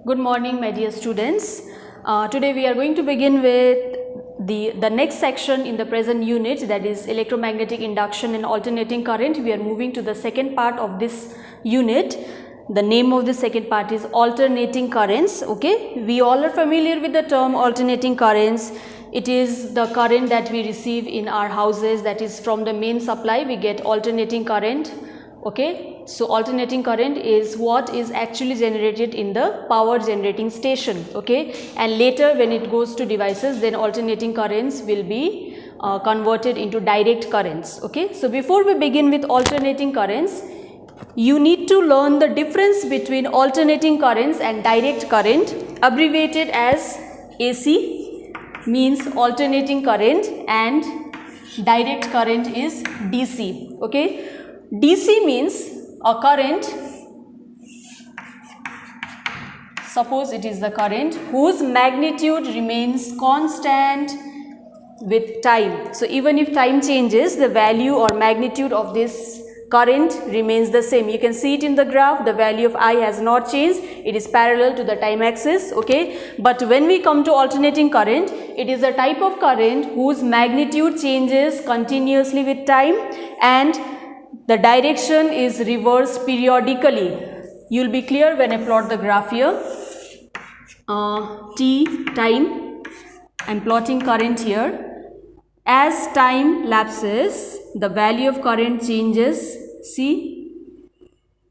Good morning, my dear students. Today we are going to begin with the next section in the present unit, that is electromagnetic induction and alternating current. We are moving to the second part of this unit. The name of the second part is alternating currents. Okay, we all are familiar with the term alternating currents. It is the current that we receive in our houses, that is from the main supply we get alternating current. Okay, so alternating current is what is actually generated in the power generating station. Okay, and later when it goes to devices, then alternating currents will be converted into direct currents. Okay, so before we begin with alternating currents, you need to learn the difference between alternating currents and direct current, abbreviated as AC means alternating current and direct current is DC. Okay, DC means a current, suppose it is the current whose magnitude remains constant with time. So even if time changes, the value or magnitude of this current remains the same. You can see it in the graph, the value of I has not changed, it is parallel to the time axis. Okay, but when we come to alternating current, it is a type of current whose magnitude changes continuously with time and the direction is reversed periodically. You will be clear when I plot the graph here. T time, I am plotting current here. As time lapses, the value of current changes. See,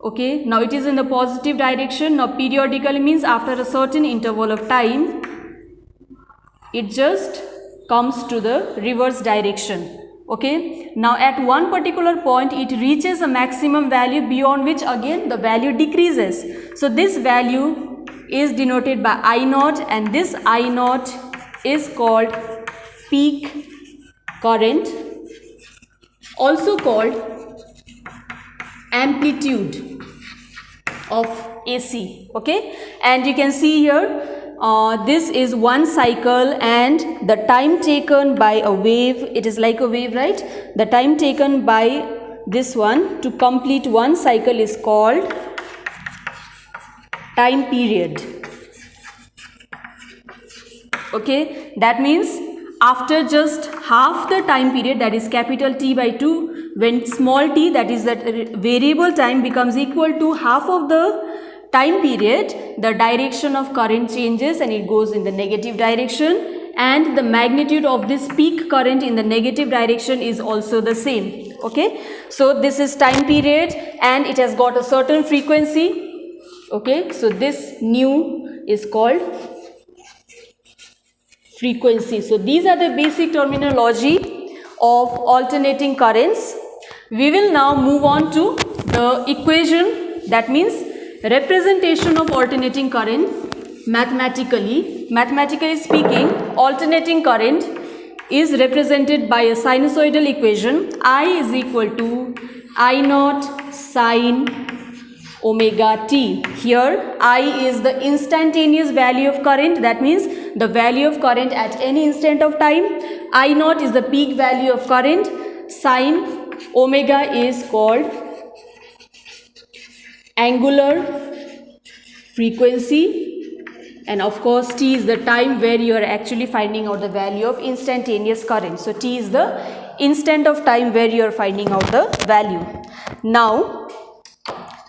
okay, now it is in the positive direction. Now periodically means after a certain interval of time, it just comes to the reverse direction. Okay, now at one particular point it reaches a maximum value beyond which again the value decreases. So this value is denoted by I naught, and this I naught is called peak current, also called amplitude of AC. Okay, and you can see here this is one cycle and the time taken by a wave, it is like a wave, right? The time taken by this one to complete one cycle is called time period. Okay, that means after just half the time period, that is capital T by 2, when small t, that is that variable time, becomes equal to half of the time period, the direction of current changes and it goes in the negative direction, and the magnitude of this peak current in the negative direction is also the same. Okay, so this is time period and it has got a certain frequency. Okay, so this nu is called frequency. So these are the basic terminology of alternating currents. We will now move on to the equation, that means representation of alternating current mathematically. Mathematically speaking, alternating current is represented by a sinusoidal equation. I is equal to I naught sine omega t. Here I is the instantaneous value of current, that means the value of current at any instant of time. I naught is the peak value of current. Sine omega is called angular frequency, and of course t is the time where you are actually finding out the value of instantaneous current. So t is the instant of time where you are finding out the value. Now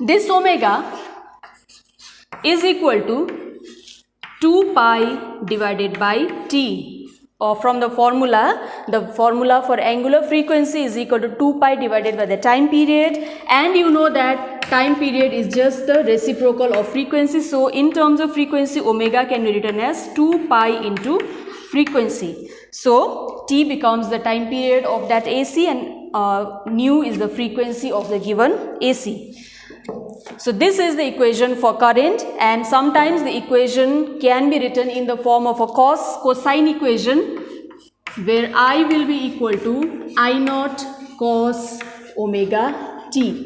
this omega is equal to 2 pi divided by t. Or from the formula for angular frequency is equal to 2 pi divided by the time period, and you know that time period is just the reciprocal of frequency. So in terms of frequency, omega can be written as 2 pi into frequency. So t becomes the time period of that AC and nu is the frequency of the given AC. So this is the equation for current, and sometimes the equation can be written in the form of a cosine equation, where I will be equal to I naught cos omega t.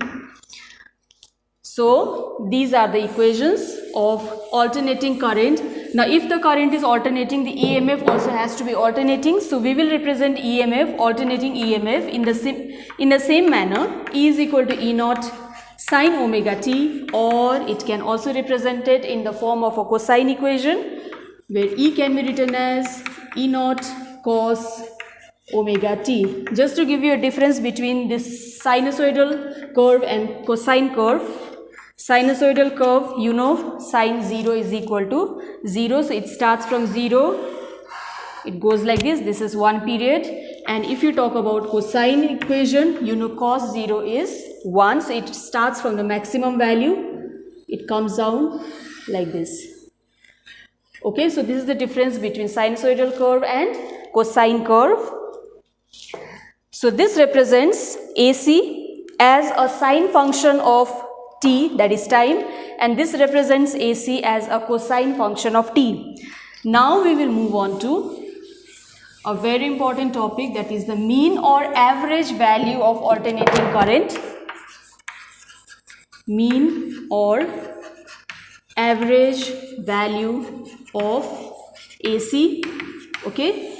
So these are the equations of alternating current. Now if the current is alternating, the EMF also has to be alternating. So we will represent EMF, alternating EMF in the same manner. E is equal to E naught sine omega t, or it can also represent it in the form of a cosine equation where E can be written as E naught cos omega t. Just to give you a difference between this sinusoidal curve and cosine curve. Sinusoidal curve, you know, sine 0 is equal to 0, so it starts from 0, it goes like this is one period. And if you talk about cosine equation, you know, cos 0 is 1, so it starts from the maximum value, it comes down like this. Okay, so this is the difference between sinusoidal curve and cosine curve. So this represents AC as a sine function of t, that is time, and this represents AC as a cosine function of t. Now we will move on to a very important topic, that is the mean or average value of alternating current. Mean or average value of AC. Okay.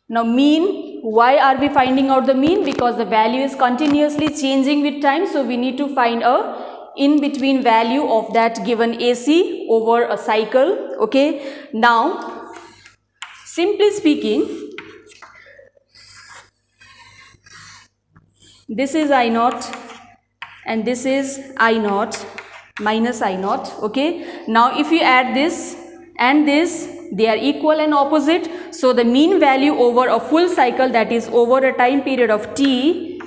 Now mean, why are we finding out the mean? Because the value is continuously changing with time, so we need to find a in between value of that given AC over a cycle. Okay. Now simply speaking, this is I naught and this is I naught minus I naught. Okay. Now if you add this and this, they are equal and opposite. So the mean value over a full cycle, that is over a time period of t,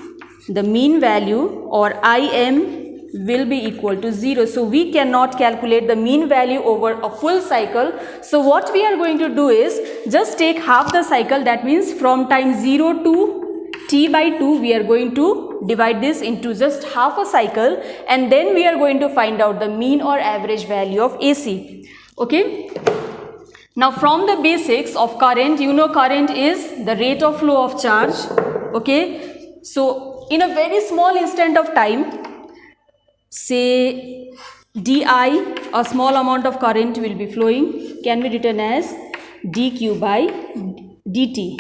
the mean value or Im will be equal to 0. So we cannot calculate the mean value over a full cycle. So what we are going to do is just take half the cycle, that means from time 0 to t by 2, we are going to divide this into just half a cycle, and then we are going to find out the mean or average value of AC. Okay. Now from the basics of current, you know, current is the rate of flow of charge. Okay. So in a very small instant of time, say di, a small amount of current will be flowing, can be written as dq by dt.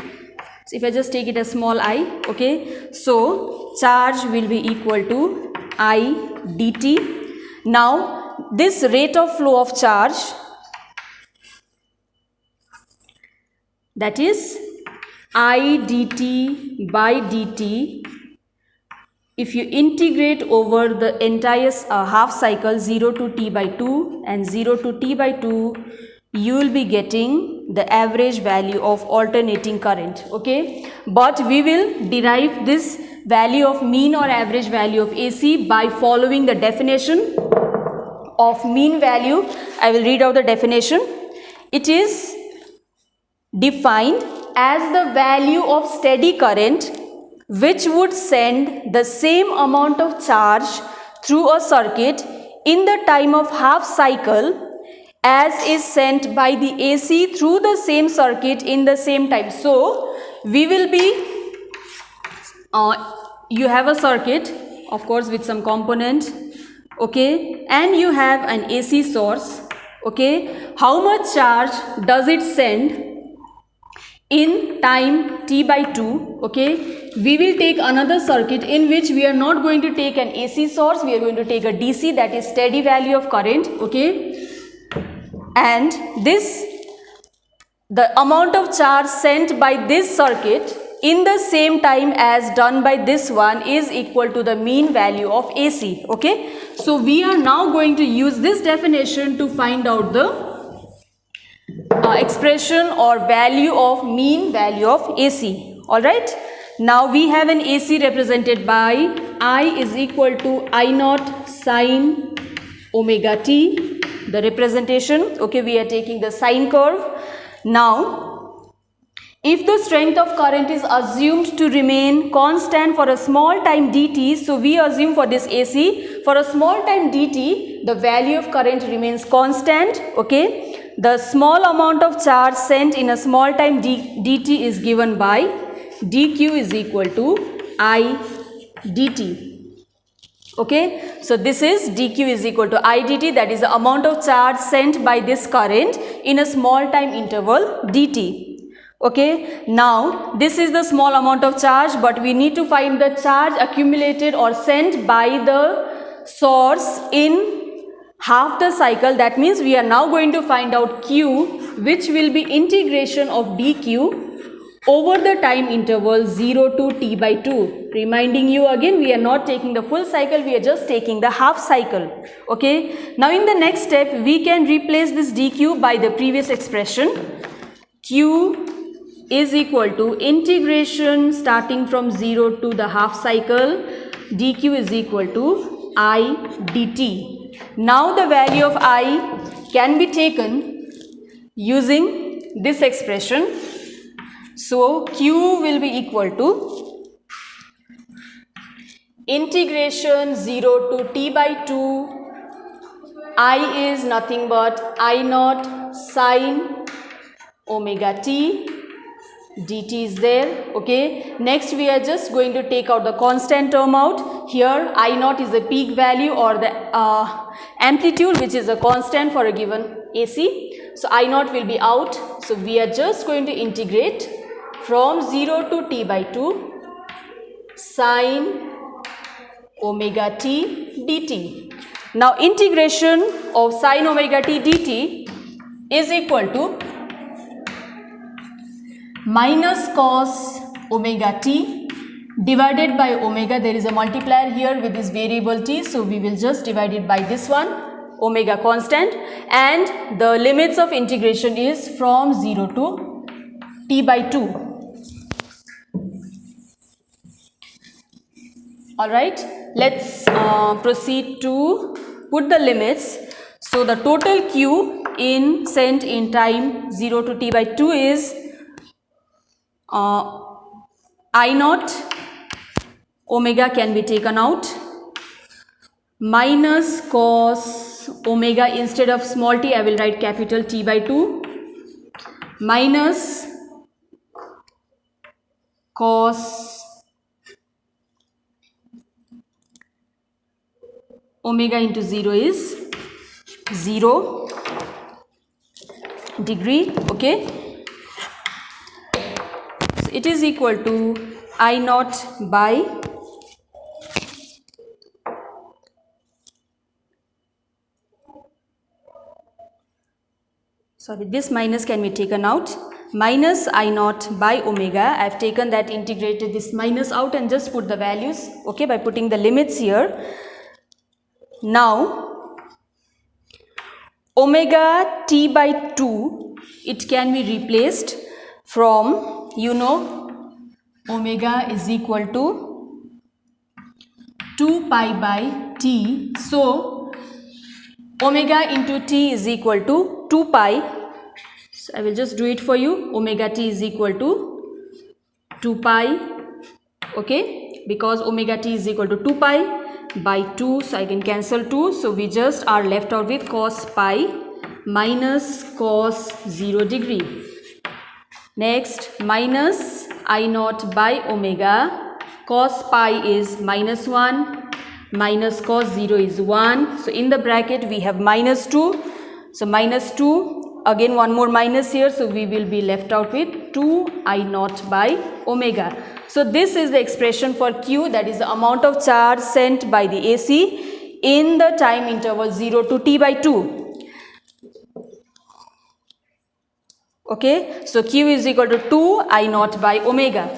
So if I just take it as small I, okay, so charge will be equal to I dt. Now this rate of flow of charge, that is I dt by dt, if you integrate over the entire half cycle 0 to t by 2 and 0 to t by 2, you will be getting the average value of alternating current. Okay, but we will derive this value of mean or average value of AC by following the definition of mean value. I will read out the definition. It is defined as the value of steady current which would send the same amount of charge through a circuit in the time of half cycle as is sent by the AC through the same circuit in the same time. So we will be, you have a circuit, of course, with some component, okay, and you have an AC source. Okay, how much charge does it send in time t by 2? Okay, we will take another circuit in which we are not going to take an AC source, we are going to take a DC, that is steady value of current. Okay, and this, the amount of charge sent by this circuit in the same time as done by this one is equal to the mean value of AC. Okay, so we are now going to use this definition to find out the expression or value of mean value of AC. Alright, now we have an AC represented by I is equal to I naught sine omega t, the representation. Okay, we are taking the sine curve. Now if the strength of current is assumed to remain constant for a small time dt, so we assume for this AC, for a small time dt, the value of current remains constant. Okay, the small amount of charge sent in a small time dt is given by dq is equal to I dt. Okay, so this is dq is equal to I dt, that is the amount of charge sent by this current in a small time interval dt. Okay, now this is the small amount of charge, but we need to find the charge accumulated or sent by the source in half the cycle, that means we are now going to find out q, which will be integration of dq over the time interval 0 to t by 2. Reminding you again, we are not taking the full cycle, we are just taking the half cycle. Okay. Now in the next step, we can replace this dq by the previous expression. Q is equal to integration starting from 0 to the half cycle, dq is equal to I dt. Now the value of I can be taken using this expression. So q will be equal to integration 0 to t by 2, I is nothing but I naught sine omega t, dt is there. Okay. Next we are just going to take out the constant term out. Here I naught is the peak value or the amplitude, which is a constant for a given AC. So I naught will be out. So we are just going to integrate from 0 to t by 2 sine omega t dt. Now integration of sine omega t dt is equal to minus cos omega t divided by omega. There is a multiplier here with this variable t, so we will just divide it by this one, omega constant, and the limits of integration is from 0 to t by 2. Alright, let's proceed to put the limits. So the total q in sent in time 0 to t by 2 is I naught omega can be taken out, minus cos omega, instead of small t I will write capital T by 2, minus cos omega into 0 is 0 degree. Okay. So it is equal to I naught by this minus can be taken out, minus I naught by omega. I have taken that, integrated this minus out and just put the values, okay, by putting the limits here. Now omega t by 2, it can be replaced from, you know, omega is equal to 2 pi by t. So omega into t is equal to 2 pi. So I will just do it for you. Omega t is equal to 2 pi. Okay, because omega t is equal to 2 pi by 2, so I can cancel 2. So we just are left out with cos pi minus cos 0 degree. Next, minus I naught by omega, cos pi is minus 1, minus cos 0 is 1. So in the bracket we have minus 2. So minus 2, again one more minus here, so we will be left out with 2 I naught by omega. So this is the expression for Q, that is the amount of charge sent by the AC in the time interval 0 to t by 2. Okay, so Q is equal to 2 I naught by omega.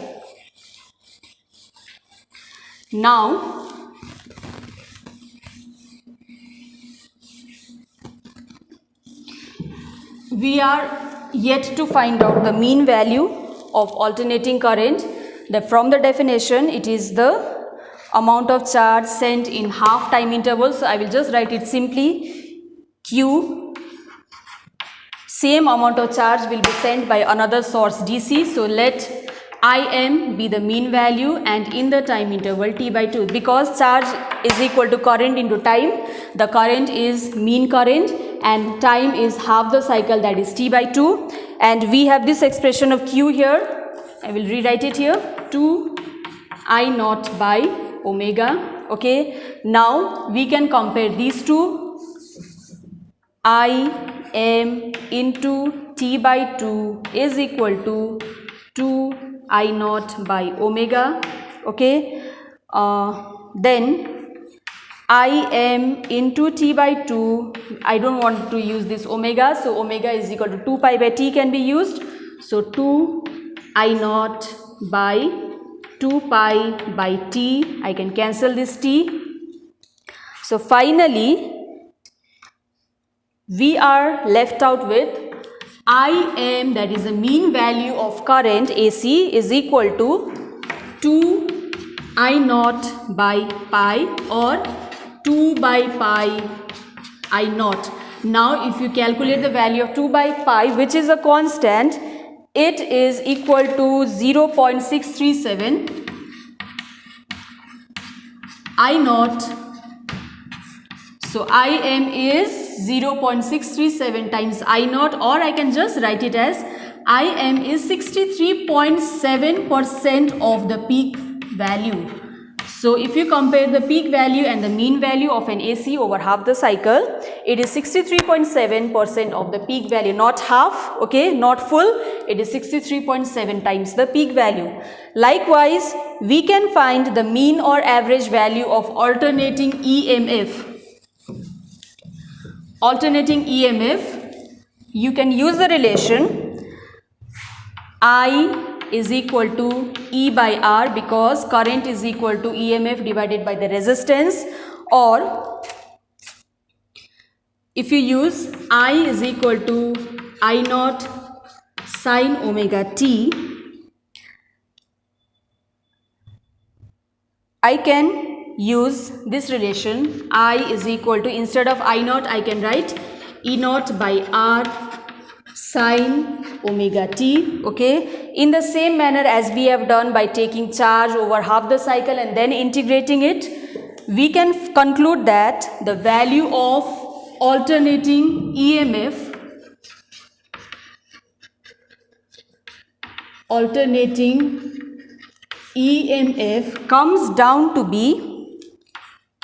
Now we are yet to find out the mean value of alternating current. From the definition, it is the amount of charge sent in half time intervals. So I will just write it simply, Q, same amount of charge will be sent by another source DC. So let Im be the mean value and in the time interval t by 2. Because charge is equal to current into time, the current is mean current and time is half the cycle, that is t by 2. And we have this expression of Q here. I will rewrite it here, 2 I naught by omega. Okay, now we can compare these two. Im into t by 2 is equal to 2 I naught by omega. Okay, then Im into T by 2. I don't want to use this omega, so omega is equal to 2 pi by T can be used. So 2 I naught by 2 pi by T. I can cancel this T. So finally, we are left out with Im, that is the mean value of current AC, is equal to 2 I naught by pi or 2 by pi I naught. Now if you calculate the value of 2 by pi, which is a constant, it is equal to 0.637 I naught. So Im is 0.637 times I naught, or I can just write it as Im is 63.7% of the peak value. So if you compare the peak value and the mean value of an AC over half the cycle, it is 63.7% of the peak value, not half, okay, not full, it is 63.7 times the peak value. Likewise, we can find the mean or average value of alternating EMF. Alternating EMF, you can use the relation I is equal to E by R, because current is equal to EMF divided by the resistance, or if you use I is equal to I naught sine omega t, I can use this relation I is equal to, instead of I naught I can write E naught by R sine omega t, okay. In the same manner as we have done by taking charge over half the cycle and then integrating it, we can conclude that the value of alternating EMF comes down to be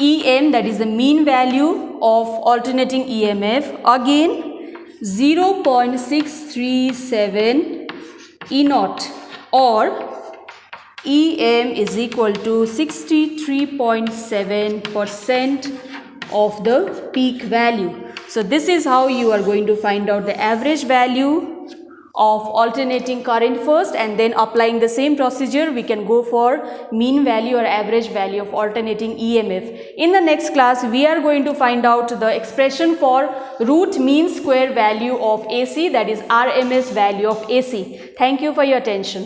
Em, that is the mean value of alternating EMF, again 0.637 E naught, or Em is equal to 63.7% of the peak value. So this is how you are going to find out the average value of alternating current first, and then applying the same procedure we can go for mean value or average value of alternating EMF. In the next class we are going to find out the expression for root mean square value of AC, that is RMS value of AC. Thank you for your attention.